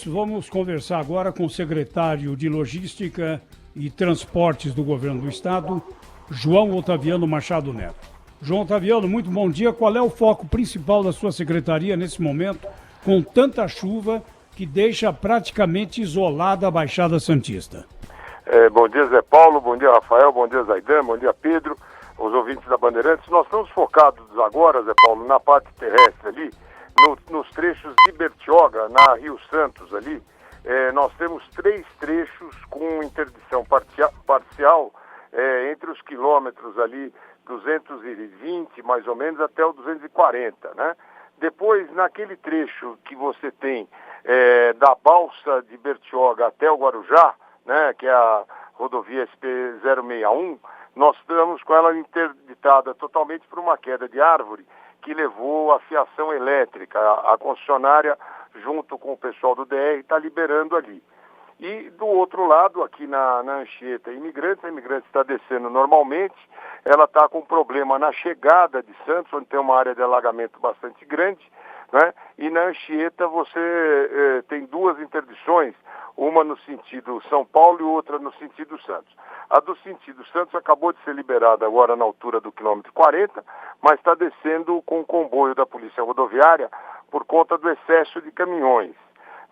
Vamos conversar agora com o secretário de Logística e Transportes do Governo do Estado, João Otaviano Machado Neto. João Otaviano, muito bom dia. Qual é o foco principal da sua secretaria nesse momento, com tanta chuva que deixa praticamente isolada a Baixada Santista? Bom dia, Zé Paulo, bom dia, Rafael, bom dia, Zaidan, bom dia, Pedro, os ouvintes da Bandeirantes. Nós estamos focados agora, Zé Paulo, na parte terrestre ali, nos trechos de Bertioga, na Rio Santos ali. Nós temos 3 trechos com interdição parcial entre os quilômetros ali 220, mais ou menos, até o 240, né? Depois, naquele trecho que você tem da Balsa de Bertioga até o Guarujá, né, que é a rodovia SP-061, nós estamos com ela interditada totalmente por uma queda de árvore que levou a fiação elétrica. A concessionária, junto com o pessoal do DR, está liberando ali. E do outro lado, aqui na Anchieta Imigrantes, a Imigrantes está descendo normalmente, ela está com problema na chegada de Santos, onde tem uma área de alagamento bastante grande, né? E na Anchieta você tem 2 interdições, uma no sentido São Paulo e outra no sentido Santos. A do sentido Santos acabou de ser liberada agora na altura do quilômetro 40, mas está descendo com o comboio da Polícia Rodoviária por conta do excesso de caminhões.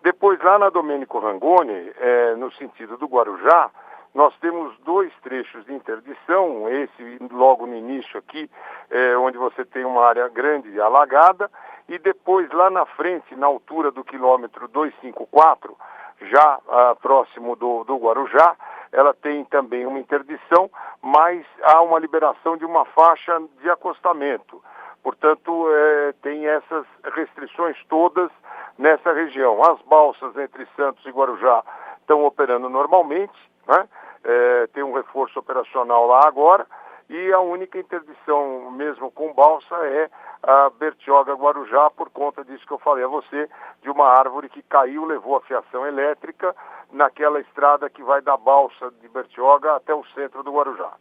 Depois, lá na Domênico Rangoni, no sentido do Guarujá, nós temos 2 trechos de interdição, esse logo no início aqui, onde você tem uma área grande e alagada, e depois lá na frente, na altura do quilômetro 254, já próximo do Guarujá, ela tem também uma interdição, mas há uma liberação de uma faixa de acostamento. Portanto, tem essas restrições todas nessa região. As balsas entre Santos e Guarujá estão operando normalmente, né? Tem um reforço operacional lá agora, e a única interdição mesmo com balsa é a Bertioga-Guarujá, por conta disso que eu falei a você, de uma árvore que caiu, levou a fiação elétrica naquela estrada que vai da balsa de Bertioga até o centro do Guarujá.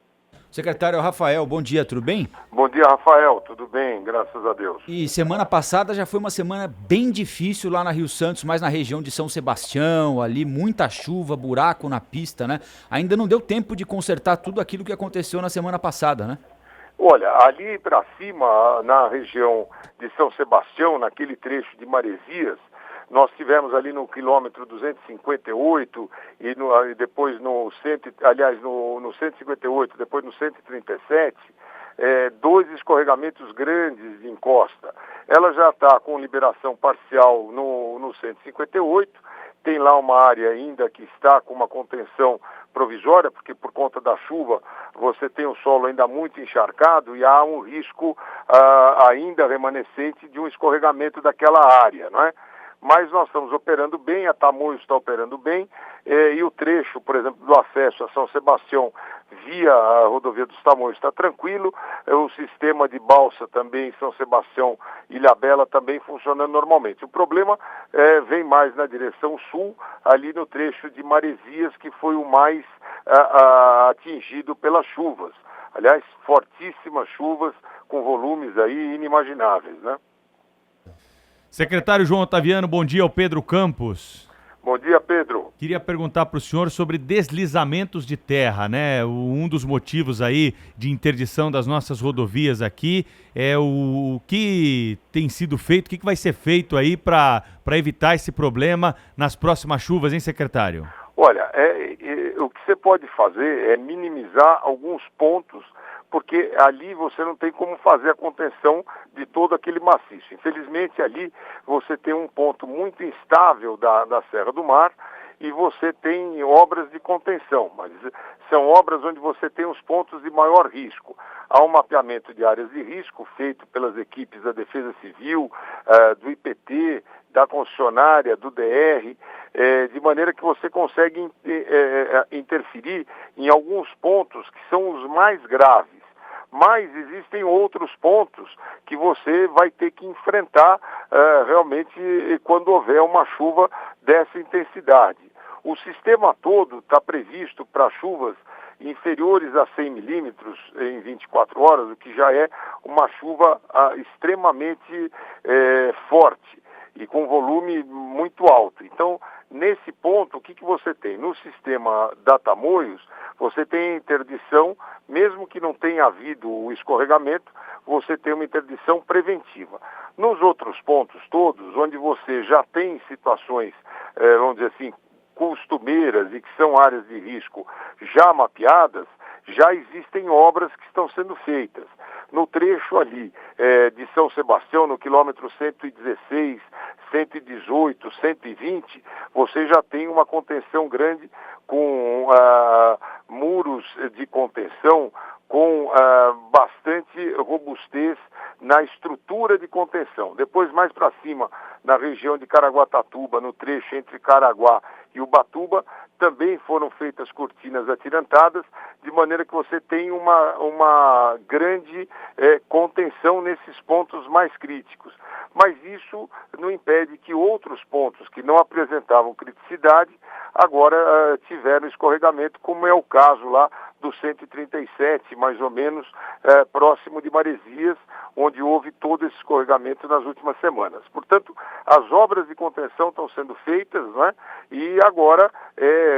Secretário Rafael, bom dia, tudo bem? Bom dia, Rafael, tudo bem, graças a Deus. E semana passada já foi uma semana bem difícil lá na Rio Santos, mais na região de São Sebastião, ali muita chuva, buraco na pista, né? Ainda não deu tempo de consertar tudo aquilo que aconteceu na semana passada, né? Olha, ali para cima, na região de São Sebastião, naquele trecho de Maresias, nós tivemos ali no quilômetro 258 e depois no 158, depois no 137, 2 escorregamentos grandes de encosta. Ela já está com liberação parcial no 158, tem lá uma área ainda que está com uma contenção provisória, porque por conta da chuva você tem o solo ainda muito encharcado e há um risco ainda remanescente de um escorregamento daquela área, não é? Mas nós estamos operando bem, a Tamoios está operando bem, e o trecho, por exemplo, do acesso a São Sebastião via a rodovia dos Tamoios está tranquilo, o sistema de balsa também, São Sebastião e Ilhabela também funcionando normalmente. O problema vem mais na direção sul, ali no trecho de Maresias, que foi o mais atingido pelas chuvas. Aliás, fortíssimas chuvas com volumes aí inimagináveis, né? Secretário João Otaviano, bom dia, ao Pedro Campos. Bom dia, Pedro. Queria perguntar para o senhor sobre deslizamentos de terra, né? Um dos motivos aí de interdição das nossas rodovias aqui é o que tem sido feito, o que vai ser feito aí para evitar esse problema nas próximas chuvas, hein, secretário? Olha, o que você pode fazer é minimizar alguns pontos, porque ali você não tem como fazer a contenção de todo aquele maciço. Infelizmente, ali você tem um ponto muito instável da Serra do Mar e você tem obras de contenção, mas são obras onde você tem os pontos de maior risco. Há um mapeamento de áreas de risco feito pelas equipes da Defesa Civil, do IPT, da concessionária, do DR, de maneira que você consegue interferir em alguns pontos que são os mais graves. Mas existem outros pontos que você vai ter que enfrentar realmente quando houver uma chuva dessa intensidade. O sistema todo está previsto para chuvas inferiores a 100 milímetros em 24 horas, o que já é uma chuva extremamente forte. e com volume muito alto. Então, nesse ponto, o que você tem? No sistema da Tamoios, você tem interdição, mesmo que não tenha havido o escorregamento, você tem uma interdição preventiva. Nos outros pontos todos, onde você já tem situações, vamos dizer assim, costumeiras e que são áreas de risco já mapeadas, já existem obras que estão sendo feitas. No trecho ali de São Sebastião, no quilômetro 116, 118, 120, você já tem uma contenção grande com muros de contenção, com bastante robustez na estrutura de contenção. Depois, mais para cima, na região de Caraguatatuba, no trecho entre Caraguá e Ubatuba, também foram feitas cortinas atirantadas, de maneira que você tem uma grande contenção nesses pontos mais críticos. Mas isso não impede que outros pontos que não apresentavam criticidade agora tiveram escorregamento, como é o caso lá do 137, mais ou menos, próximo de Maresias, onde houve todo esse escorregamento nas últimas semanas. Portanto, as obras de contenção estão sendo feitas, né? E agora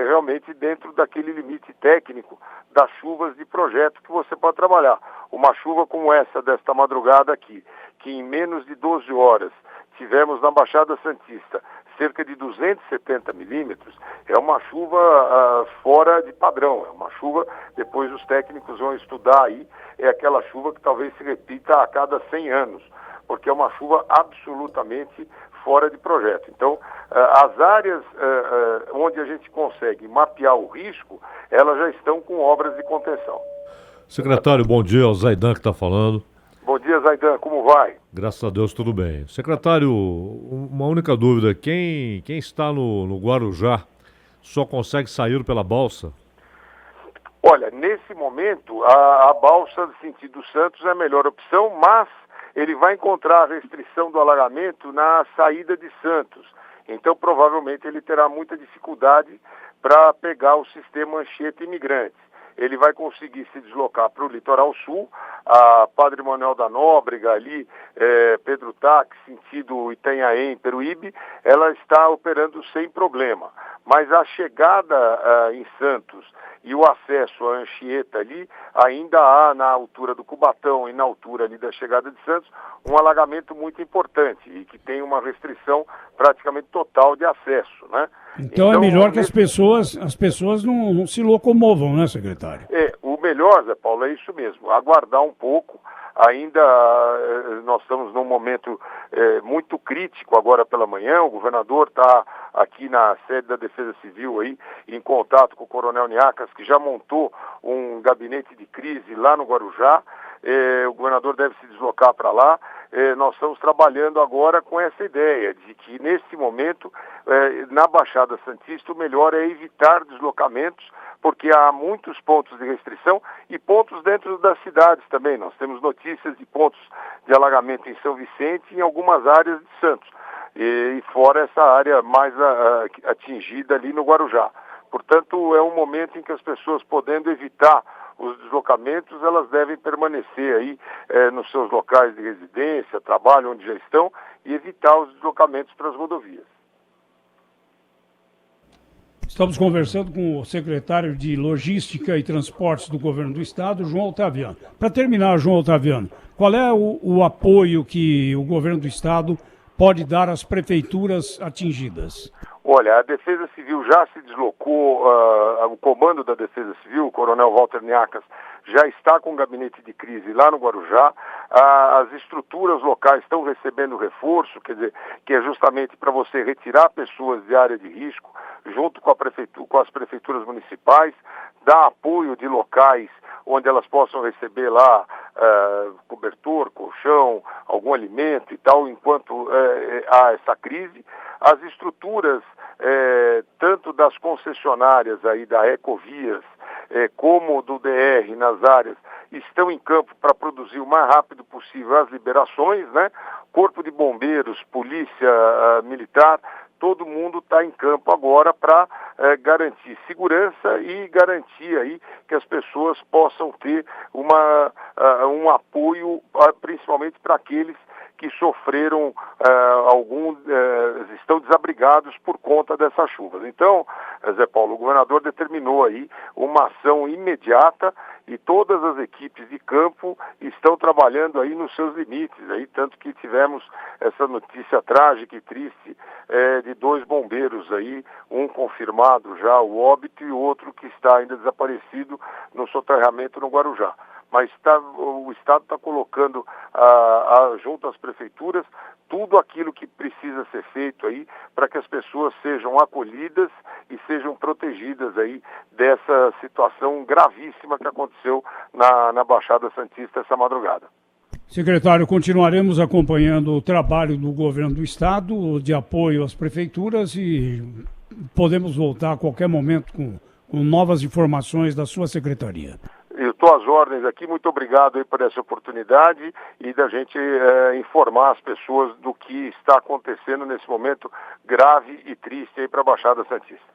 realmente dentro daquele limite técnico das chuvas de projeto que você pode trabalhar. Uma chuva como essa desta madrugada aqui, que em menos de 12 horas tivemos na Baixada Santista cerca de 270 milímetros, é uma chuva fora de padrão, é uma chuva, depois os técnicos vão estudar aí, é aquela chuva que talvez se repita a cada 100 anos, porque é uma chuva absolutamente fora de projeto. Então, as áreas onde a gente consegue mapear o risco, elas já estão com obras de contenção. Secretário, bom dia, é o Zaidan que está falando. Bom dia, Zaidan, como vai? Graças a Deus, tudo bem. Secretário, uma única dúvida, quem está no Guarujá só consegue sair pela balsa? Olha, nesse momento, a balsa sentido Santos é a melhor opção, mas ele vai encontrar a restrição do alagamento na saída de Santos. Então, provavelmente, ele terá muita dificuldade para pegar o sistema Anchieta Imigrantes. Ele vai conseguir se deslocar para o litoral sul, a Padre Manuel da Nóbrega, ali, Pedro Taques, sentido Itanhaém, Peruíbe, ela está operando sem problema. Mas a chegada em Santos e o acesso à Anchieta ali, ainda há na altura do Cubatão e na altura ali da chegada de Santos, um alagamento muito importante e que tem uma restrição praticamente total de acesso, né? Então é melhor que as pessoas não se locomovam, né, secretário? O melhor, Zé Paulo, é isso mesmo, aguardar um pouco. Ainda nós estamos num momento muito crítico agora pela manhã, o governador está aqui na sede da Defesa Civil aí, em contato com o Coronel Niacas, que já montou um gabinete de crise lá no Guarujá. O governador deve se deslocar para lá. Nós estamos trabalhando agora com essa ideia de que, nesse momento, na Baixada Santista, o melhor é evitar deslocamentos, porque há muitos pontos de restrição e pontos dentro das cidades também. Nós temos notícias de pontos de alagamento em São Vicente e em algumas áreas de Santos, e fora essa área mais atingida ali no Guarujá. Portanto, é um momento em que as pessoas, podendo evitar os deslocamentos, elas devem permanecer aí nos seus locais de residência, trabalho, onde já estão, e evitar os deslocamentos para as rodovias. Estamos conversando com o secretário de Logística e Transportes do Governo do Estado, João Otaviano. Para terminar, João Otaviano, qual é o apoio que o Governo do Estado pode dar às prefeituras atingidas? Olha, a Defesa Civil já se deslocou, o comando da Defesa Civil, o Coronel Walter Niacas, já está com um gabinete de crise lá no Guarujá. As estruturas locais estão recebendo reforço, quer dizer, que é justamente para você retirar pessoas de área de risco, junto com as prefeituras municipais, dar apoio de locais onde elas possam receber lá cobertor, colchão, algum alimento e tal, enquanto há essa crise. As estruturas, tanto das concessionárias aí da Ecovias, como do DR nas áreas, estão em campo para produzir o mais rápido possível as liberações, né? Corpo de Bombeiros, Polícia Militar, todo mundo está em campo agora para garantir segurança e garantir aí que as pessoas possam ter um apoio, principalmente para aqueles que sofreram estão desabrigados por conta dessas chuvas. Então, Zé Paulo, o governador determinou aí uma ação imediata e todas as equipes de campo estão trabalhando aí nos seus limites, aí, tanto que tivemos essa notícia trágica e triste de 2 bombeiros aí, um confirmado já, o óbito, e outro que está ainda desaparecido no soterramento no Guarujá. Mas o Estado está colocando junto às prefeituras tudo aquilo que precisa ser feito aí para que as pessoas sejam acolhidas e sejam protegidas aí dessa situação gravíssima que aconteceu na Baixada Santista essa madrugada. Secretário, continuaremos acompanhando o trabalho do governo do Estado, de apoio às prefeituras, e podemos voltar a qualquer momento com novas informações da sua secretaria. Eu estou às ordens aqui, muito obrigado aí por essa oportunidade e da gente informar as pessoas do que está acontecendo nesse momento grave e triste aí para a Baixada Santista.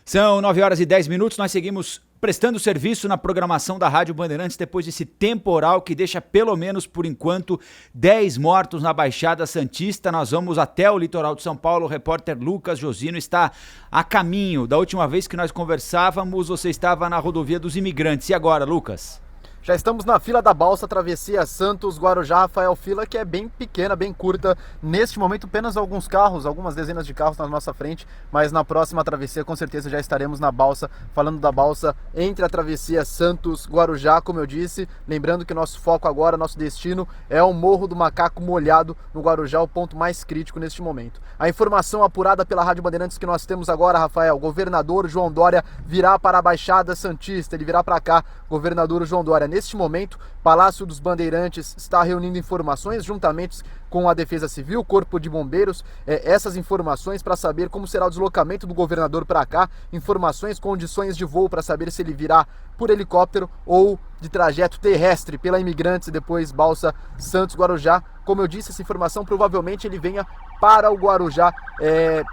São 9h10, nós seguimos prestando serviço na programação da Rádio Bandeirantes depois desse temporal que deixa pelo menos por enquanto 10 mortos na Baixada Santista. Nós vamos até o litoral de São Paulo. O repórter Lucas Josino está a caminho. Da última vez que nós conversávamos, você estava na rodovia dos Imigrantes. E agora, Lucas? Já estamos na fila da balsa travessia Santos-Guarujá, Rafael, fila que é bem pequena, bem curta. Neste momento apenas alguns carros, algumas dezenas de carros na nossa frente, mas na próxima travessia com certeza já estaremos na balsa, falando da balsa entre a travessia Santos-Guarujá, como eu disse. Lembrando que nosso foco agora, nosso destino é o Morro do Macaco Molhado no Guarujá, o ponto mais crítico neste momento. A informação apurada pela Rádio Bandeirantes que nós temos agora, Rafael, governador João Dória virá para a Baixada Santista, ele virá para cá, governador João Dória. Neste momento, Palácio dos Bandeirantes está reunindo informações juntamente com a Defesa Civil, Corpo de Bombeiros, essas informações para saber como será o deslocamento do governador para cá, informações, condições de voo para saber se ele virá por helicóptero ou de trajeto terrestre pela Imigrantes e depois balsa Santos-Guarujá. Como eu disse, essa informação provavelmente ele venha para o Guarujá,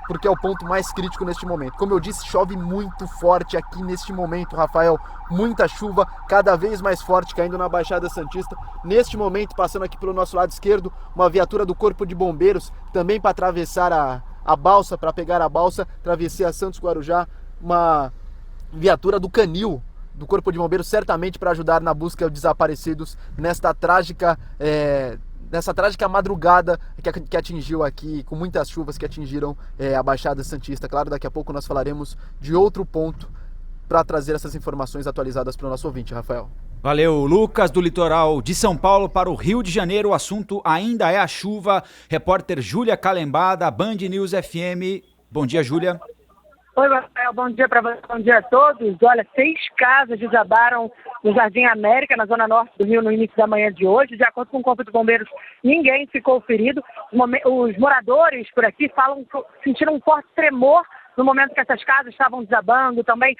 porque é o ponto mais crítico neste momento. Como eu disse, chove muito forte aqui neste momento, Rafael, muita chuva, cada vez mais forte caindo na Baixada Santista. Neste momento, passando aqui pelo nosso lado esquerdo, uma viatura do Corpo de Bombeiros, também para atravessar a balsa, para pegar a balsa, travessia Santos-Guarujá, uma viatura do Canil, do Corpo de Bombeiros, certamente para ajudar na busca de desaparecidos nessa trágica madrugada que atingiu aqui, com muitas chuvas que atingiram a Baixada Santista. Claro, daqui a pouco nós falaremos de outro ponto para trazer essas informações atualizadas para o nosso ouvinte, Rafael. Valeu, Lucas, do litoral de São Paulo para o Rio de Janeiro. O assunto ainda é a chuva. Repórter Júlia Calembada, Band News FM. Bom dia, Júlia. Oi, Rafael, bom dia para você, bom dia a todos. Olha, 6 casas desabaram no Jardim América, na zona norte do Rio, no início da manhã de hoje. De acordo com o Corpo de Bombeiros, ninguém ficou ferido. Os moradores por aqui sentiram um forte tremor no momento que essas casas estavam desabando. Também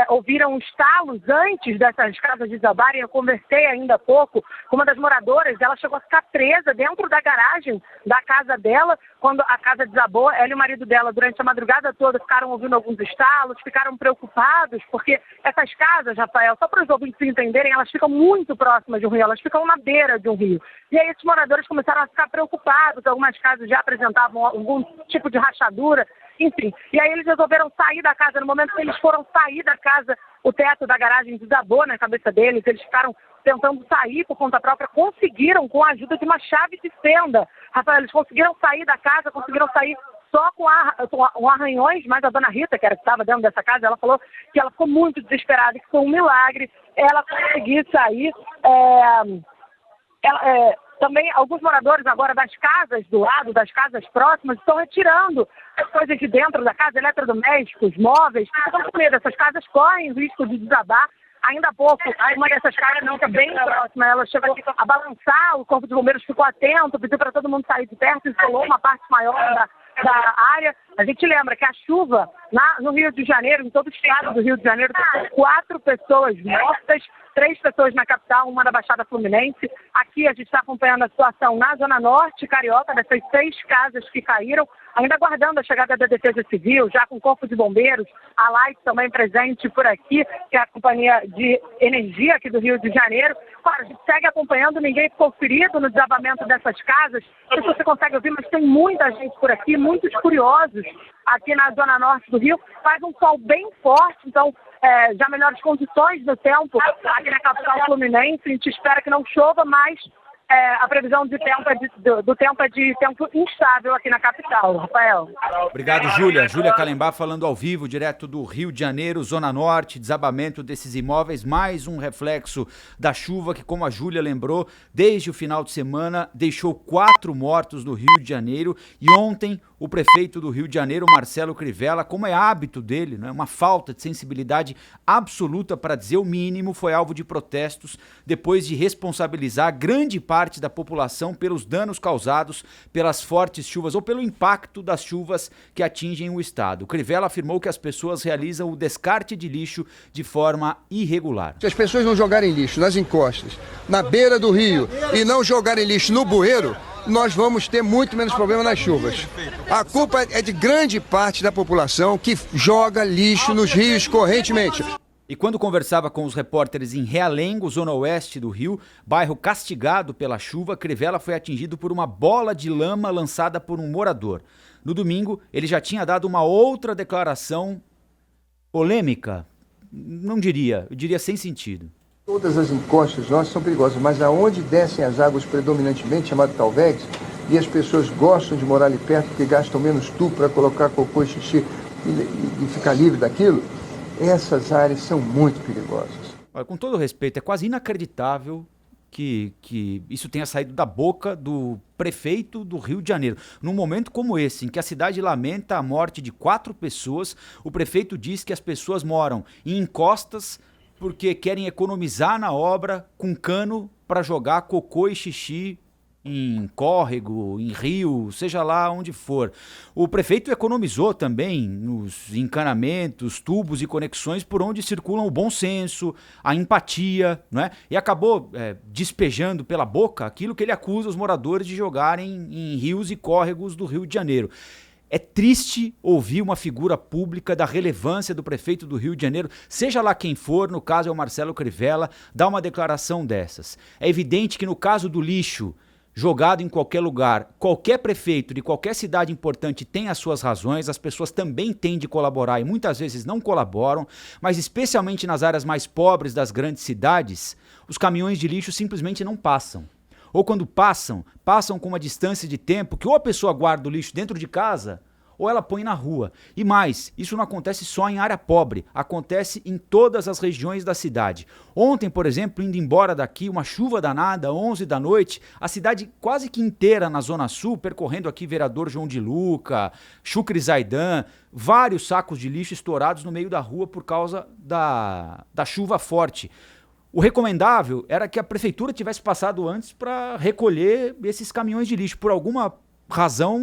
ouviram estalos antes dessas casas desabarem. Eu conversei ainda há pouco com uma das moradoras, ela chegou a ficar presa dentro da garagem da casa dela quando a casa desabou. Ela e o marido dela, durante a madrugada toda, ficaram ouvindo alguns estalos, ficaram preocupados, porque essas casas, Rafael, só para os ouvintes entenderem, elas ficam muito próximas de um rio, elas ficam na beira de um rio. E aí esses moradores começaram a ficar preocupados, algumas casas já apresentavam algum tipo de rachadura, enfim. E aí eles resolveram sair da casa. No momento que eles foram sair da casa, o teto da garagem desabou na cabeça deles, eles ficaram tentando sair por conta própria, conseguiram com a ajuda de uma chave de fenda. Rafael, eles conseguiram sair da casa, conseguiram sair só com arranhões, mas a dona Rita, que estava dentro dessa casa, ela falou que ela ficou muito desesperada, que foi um milagre ela conseguir sair. Também alguns moradores agora das casas do lado, das casas próximas, estão retirando as coisas de dentro da casa, eletrodomésticos, móveis. Estão com medo, essas casas correm risco de desabar. Ainda há pouco, uma dessas casas não fica bem próxima, ela chegou a balançar, o Corpo de Bombeiros ficou atento, pediu para todo mundo sair de perto, isolou uma parte maior da área. A gente lembra que a chuva No Rio de Janeiro, em todo o estado do Rio de Janeiro, 4 pessoas mortas, 3 pessoas na capital, uma na Baixada Fluminense. Aqui a gente está acompanhando a situação na Zona Norte Carioca, dessas 6 casas que caíram, ainda aguardando a chegada da Defesa Civil, já com o Corpo de Bombeiros, a Light também presente por aqui, que é a companhia de energia aqui do Rio de Janeiro. Claro, a gente segue acompanhando, ninguém ficou ferido no desabamento dessas casas. Não sei se você consegue ouvir, mas tem muita gente por aqui, muitos curiosos aqui na Zona Norte do Rio. Faz um sol bem forte, então já melhores condições do tempo aqui na capital fluminense. A gente espera que não chova, mas a previsão de tempo do tempo é de tempo instável aqui na capital, Rafael. Obrigado, Júlia. Júlia Calembá falando ao vivo, direto do Rio de Janeiro, Zona Norte, desabamento desses imóveis, mais um reflexo da chuva que, como a Júlia lembrou, desde o final de semana deixou 4 mortos no Rio de Janeiro. E ontem o prefeito do Rio de Janeiro, Marcelo Crivella, como é hábito dele, né, uma falta de sensibilidade absoluta, para dizer o mínimo, foi alvo de protestos depois de responsabilizar grande parte da população pelos danos causados pelas fortes chuvas ou pelo impacto das chuvas que atingem o estado. O Crivella afirmou que as pessoas realizam o descarte de lixo de forma irregular. Se as pessoas não jogarem lixo nas encostas, na beira do rio e não jogarem lixo no bueiro, nós vamos ter muito menos problema nas chuvas. A culpa é de grande parte da população que joga lixo nos rios correntemente. E quando conversava com os repórteres em Realengo, zona oeste do Rio, bairro castigado pela chuva, Crivella foi atingido por uma bola de lama lançada por um morador. No domingo, ele já tinha dado uma outra declaração polêmica, eu diria sem sentido. Todas as encostas nossas são perigosas, mas aonde descem as águas predominantemente, chamado Talvex, e as pessoas gostam de morar ali perto porque gastam menos tubo para colocar cocô e xixi e ficar livre daquilo, essas áreas são muito perigosas. Olha, com todo respeito, é quase inacreditável que isso tenha saído da boca do prefeito do Rio de Janeiro. Num momento como esse, em que a cidade lamenta a morte de 4 pessoas, o prefeito diz que as pessoas moram em encostas porque querem economizar na obra com cano para jogar cocô e xixi em córrego, em rio, seja lá onde for. O prefeito economizou também nos encanamentos, tubos e conexões por onde circulam o bom senso, a empatia, não é? E acabou despejando pela boca aquilo que ele acusa os moradores de jogarem em rios e córregos do Rio de Janeiro. É triste ouvir uma figura pública da relevância do prefeito do Rio de Janeiro, seja lá quem for, no caso é o Marcelo Crivella, dar uma declaração dessas. É evidente que no caso do lixo jogado em qualquer lugar, qualquer prefeito de qualquer cidade importante tem as suas razões, as pessoas também têm de colaborar e muitas vezes não colaboram, mas especialmente nas áreas mais pobres das grandes cidades, os caminhões de lixo simplesmente não passam. Ou quando passam com uma distância de tempo que ou a pessoa guarda o lixo dentro de casa ou ela põe na rua. E mais, isso não acontece só em área pobre, acontece em todas as regiões da cidade. Ontem, por exemplo, indo embora daqui, uma chuva danada, 11 da noite, a cidade quase que inteira na Zona Sul, percorrendo aqui Vereador João de Luca, Chucre Zaidan, vários sacos de lixo estourados no meio da rua por causa da chuva forte. O recomendável era que a prefeitura tivesse passado antes para recolher esses caminhões de lixo. Por alguma razão,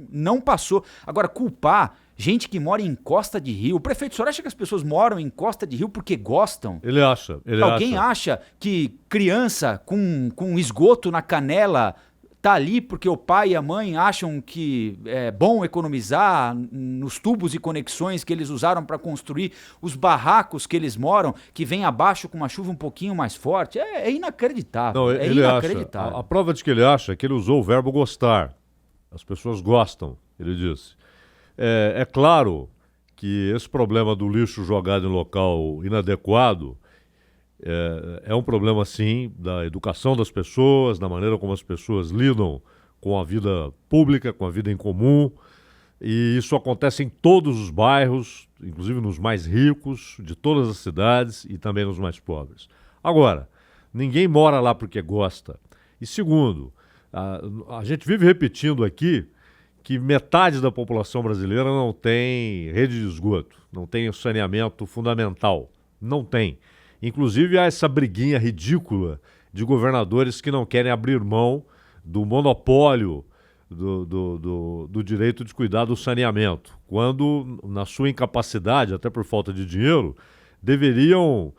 não passou. Agora, culpar gente que mora em encosta de rio. O prefeito, o senhor acha que as pessoas moram em encosta de rio porque gostam? Ele acha. Alguém acha que criança com esgoto na canela tá ali porque o pai e a mãe acham que é bom economizar nos tubos e conexões que eles usaram para construir os barracos que eles moram, que vem abaixo com uma chuva um pouquinho mais forte? É inacreditável. Não, é ele inacreditável. Acha. A prova de que ele acha é que ele usou o verbo gostar. As pessoas gostam, ele disse. É claro que esse problema do lixo jogado em local inadequado é um problema, sim, da educação das pessoas, da maneira como as pessoas lidam com a vida pública, com a vida em comum. E isso acontece em todos os bairros, inclusive nos mais ricos de todas as cidades e também nos mais pobres. Agora, ninguém mora lá porque gosta. E segundo, a gente vive repetindo aqui que metade da população brasileira não tem rede de esgoto, não tem saneamento fundamental. Não tem. Inclusive há essa briguinha ridícula de governadores que não querem abrir mão do monopólio do direito de cuidar do saneamento, quando, na sua incapacidade, até por falta de dinheiro, deveriam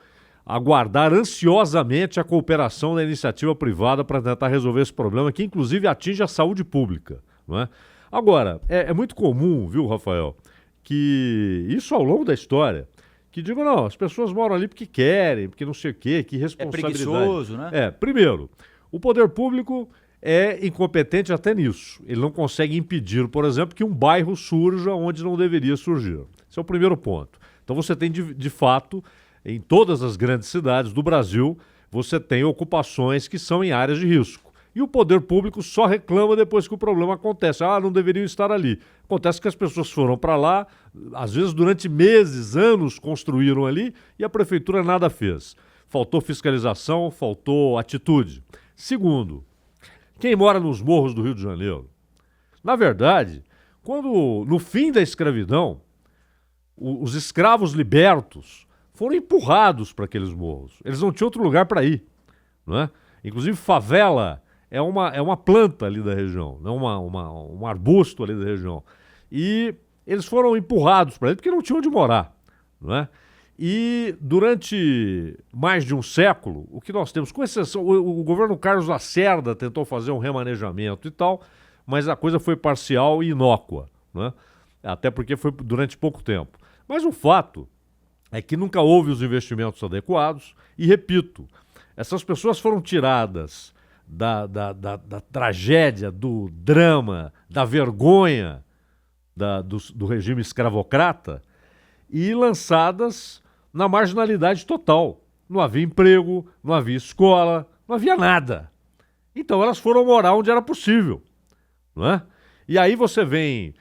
aguardar ansiosamente a cooperação da iniciativa privada para tentar resolver esse problema, que inclusive atinge a saúde pública, não é? Agora, é muito comum, viu, Rafael, que isso ao longo da história, que digam, não, as pessoas moram ali porque querem, porque não sei o quê, que responsabilidade. É preguiçoso, né? Primeiro, o poder público é incompetente até nisso. Ele não consegue impedir, por exemplo, que um bairro surja onde não deveria surgir. Esse é o primeiro ponto. Então você tem, de fato, em todas as grandes cidades do Brasil, você tem ocupações que são em áreas de risco. E o poder público só reclama depois que o problema acontece. Ah, não deveriam estar ali. Acontece que as pessoas foram para lá, às vezes durante meses, anos construíram ali e a prefeitura nada fez. Faltou fiscalização, faltou atitude. Segundo, quem mora nos morros do Rio de Janeiro, na verdade, quando no fim da escravidão, os escravos libertos foram empurrados para aqueles morros. Eles não tinham outro lugar para ir, não é? Inclusive, favela é uma planta ali da região, né? Um arbusto ali da região. E eles foram empurrados para ali porque não tinham onde morar, não é? E durante mais de um século, o que nós temos, com exceção, o governo Carlos Lacerda tentou fazer um remanejamento e tal, mas a coisa foi parcial e inócua, né? Até porque foi durante pouco tempo. Mas o fato é que nunca houve os investimentos adequados e, repito, essas pessoas foram tiradas da tragédia, do drama, da vergonha do regime escravocrata e lançadas na marginalidade total. Não havia emprego, não havia escola, não havia nada. Então elas foram morar onde era possível, não é? E aí você vem,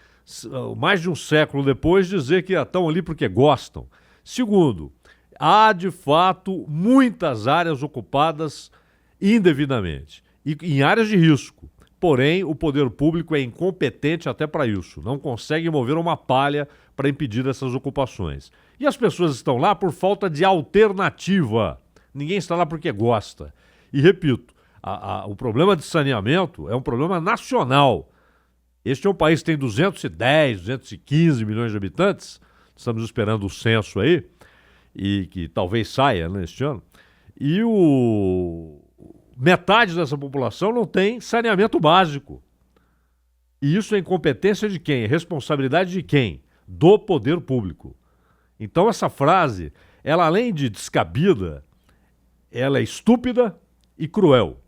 mais de um século depois, dizer que estão ali porque gostam. Segundo, há de fato muitas áreas ocupadas indevidamente e em áreas de risco. Porém, o poder público é incompetente até para isso. Não consegue mover uma palha para impedir essas ocupações. E as pessoas estão lá por falta de alternativa. Ninguém está lá porque gosta. E repito, o problema de saneamento é um problema nacional. Este é um país que tem 210, 215 milhões de habitantes. Estamos esperando o censo aí, e que talvez saia neste ano. E metade dessa população não tem saneamento básico. E isso é incompetência de quem? É responsabilidade de quem? Do poder público. Então essa frase, ela além de descabida, ela é estúpida e cruel.